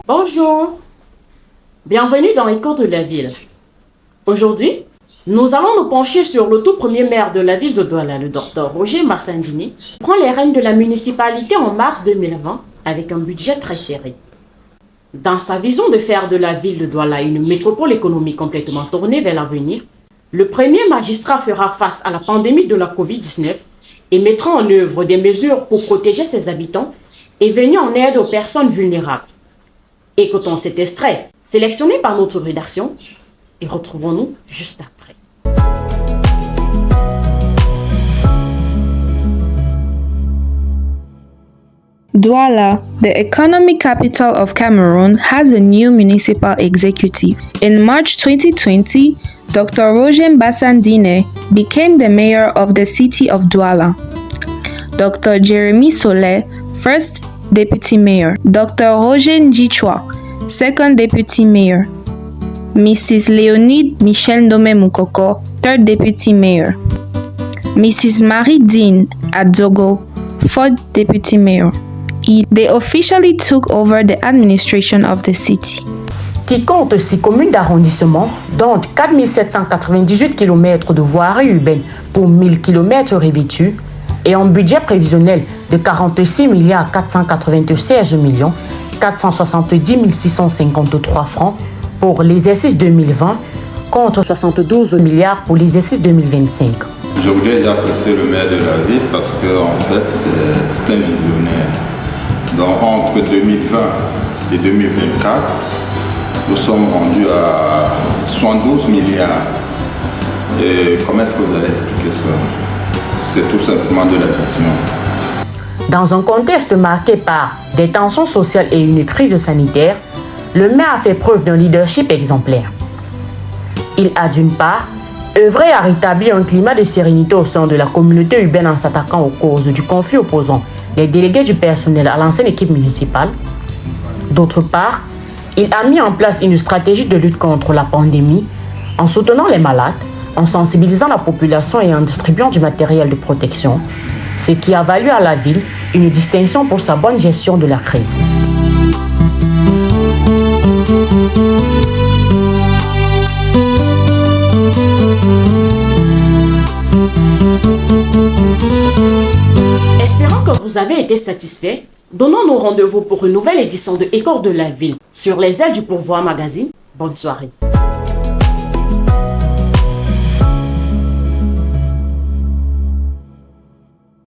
Bonjour, bienvenue dans les cours de la ville. Aujourd'hui, nous allons nous pencher sur le tout premier maire de la ville de Douala, le Dr Roger Massandini, qui prend les rênes de la municipalité en mars 2020 avec un budget très serré. Dans sa vision de faire de la ville de Douala une métropole économique complètement tournée vers l'avenir, le premier magistrat fera face à la pandémie de la Covid-19 et mettra en œuvre des mesures pour protéger ses habitants et venir en aide aux personnes vulnérables. Écoutons cet extrait, sélectionné par notre rédaction, et retrouvons-nous juste après. Douala, the economic capital of Cameroon, has a new municipal executive. In March 2020, Dr. Roger Bassandine became the mayor of the city of Douala. Dr. Jeremy Solé, first deputy mayor. Dr. Roger Njichwa, second deputy mayor. Mrs. Léonide Michel Ndomé Moukoko, third deputy mayor. Mrs. Marie Dean Adzogo, fourth deputy mayor. They officially took over the administration of the city. Qui compte 6 communes d'arrondissement, dont 4798 km de voirie urbaine pour 1000 km revêtus, et un budget prévisionnel de 46 496 470 653 francs pour l'exercice 2020 contre 72 milliards pour l'exercice 2025. Je voudrais déjà apprécier le maire de la ville parce qu'en fait, c'est un visionnaire. Donc, entre 2020 et 2024, nous sommes rendus à 72 milliards. Et comment est-ce que vous allez expliquer ça? C'est tout simplement de la vision. Dans un contexte marqué par des tensions sociales et une crise sanitaire, le maire a fait preuve d'un leadership exemplaire. Il a d'une part œuvré à rétablir un climat de sérénité au sein de la communauté urbaine en s'attaquant aux causes du conflit opposant les délégués du personnel à l'ancienne équipe municipale. D'autre part, il a mis en place une stratégie de lutte contre la pandémie en soutenant les malades, en sensibilisant la population et en distribuant du matériel de protection, ce qui a valu à la ville une distinction pour sa bonne gestion de la crise. Espérons que vous avez été satisfaits. Donnons-nous rendez-vous pour une nouvelle édition de Échos de la ville sur les ailes du Pourvoir Magazine. Bonne soirée.